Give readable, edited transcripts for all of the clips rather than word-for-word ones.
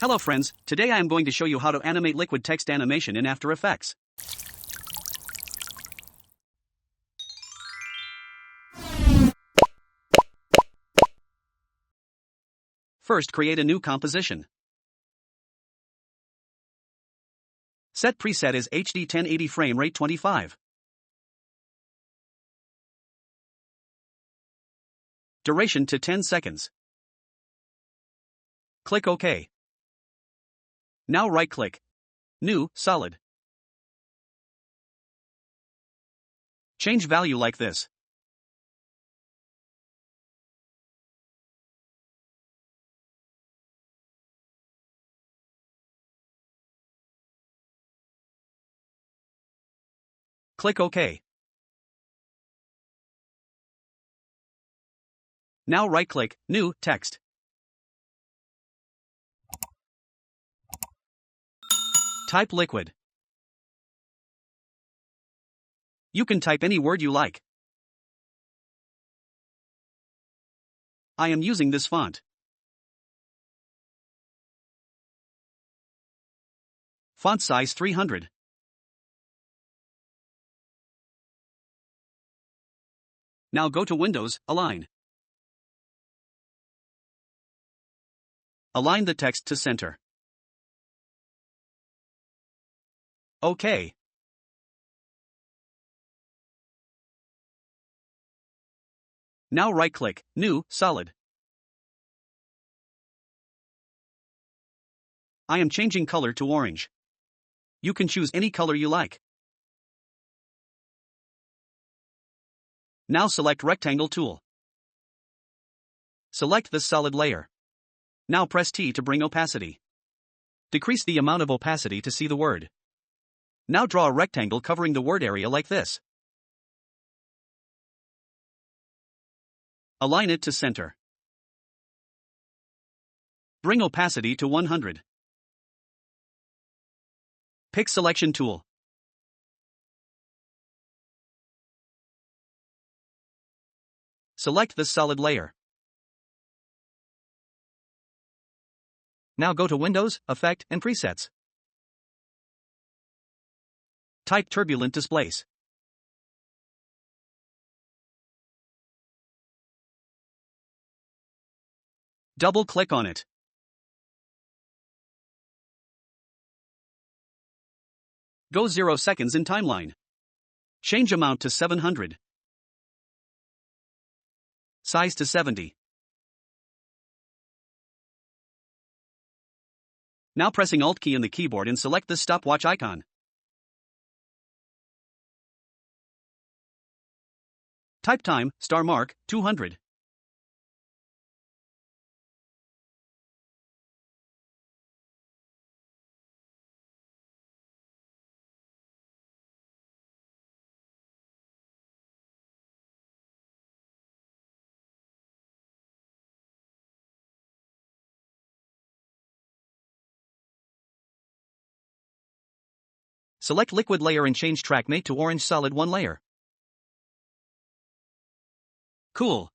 Hello friends, today I am going to show you how to animate liquid text animation in After Effects. First, create a new composition. Set preset as HD 1080 frame rate 25. Duration to 10 seconds. Click OK. Now right-click. New, Solid. Change value like this. Click OK. Now right-click, New, Text. Type liquid. You can type any word you like. I am using this font. Font size 300. Now go to Windows, Align. Align the text to center. OK. Now right-click, New, Solid. I am changing color to orange. You can choose any color you like. Now select Rectangle tool. Select the solid layer. Now press T to bring opacity. Decrease the amount of opacity to see the word. Now draw a rectangle covering the word area like this. Align it to center. Bring opacity to 100. Pick Selection tool. Select the solid layer. Now go to Windows, Effect, and Presets. Type Turbulent Displace. Double-click on it. Go 0 seconds in timeline. Change amount to 700. Size to 70. Now pressing Alt key in the keyboard and select the stopwatch icon. Type time, *mark, 200. Select liquid layer and change track mate to orange solid 1 layer. Cool.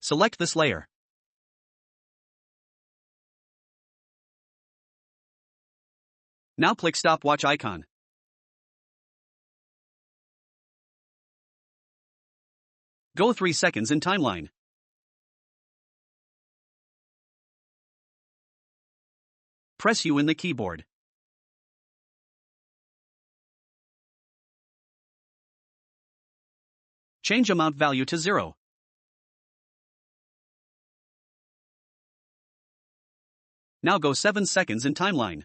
Select this layer. Now click stopwatch icon. Go 3 seconds in timeline. Press U in the keyboard. Change amount value to 0. Now go 7 seconds in timeline.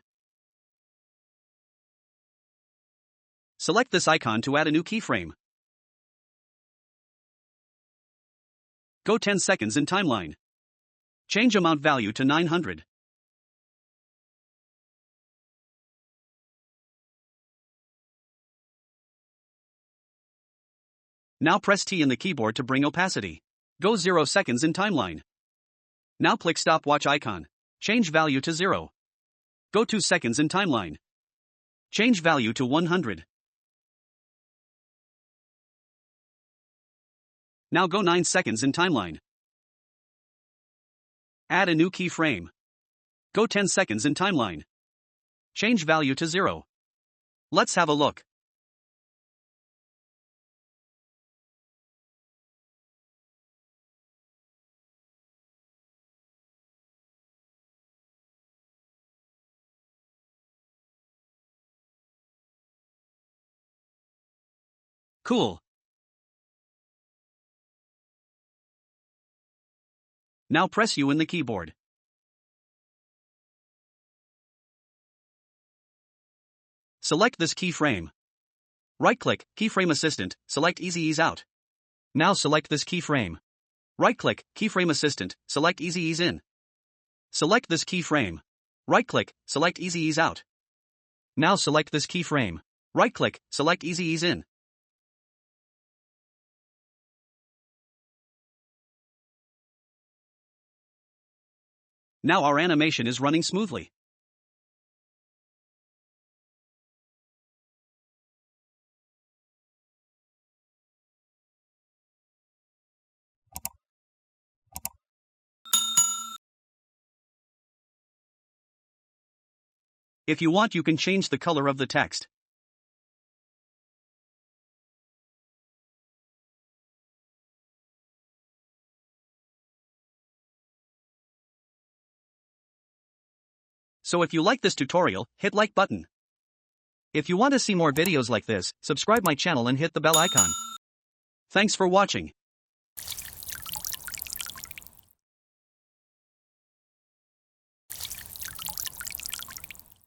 Select this icon to add a new keyframe. Go 10 seconds in timeline. Change amount value to 900. Now press T in the keyboard to bring opacity. Go 0 seconds in timeline. Now click stopwatch icon. Change value to 0. Go 2 seconds in timeline. Change value to 100. Now go 9 seconds in timeline. Add a new keyframe. Go 10 seconds in timeline. Change value to 0. Let's have a look. Cool. Now press U in the keyboard. Select this keyframe. Right-click, Keyframe Assistant, select Easy Ease Out. Now select this keyframe. Right-click, Keyframe Assistant, select Easy Ease In. Select this keyframe. Right-click, select Easy Ease Out. Now select this keyframe. Right-click, select Easy Ease In. Now our animation is running smoothly. If you want, you can change the color of the text. So if you like this tutorial, hit like button. If you want to see more videos like this, subscribe my channel and hit the bell icon. Thanks for watching.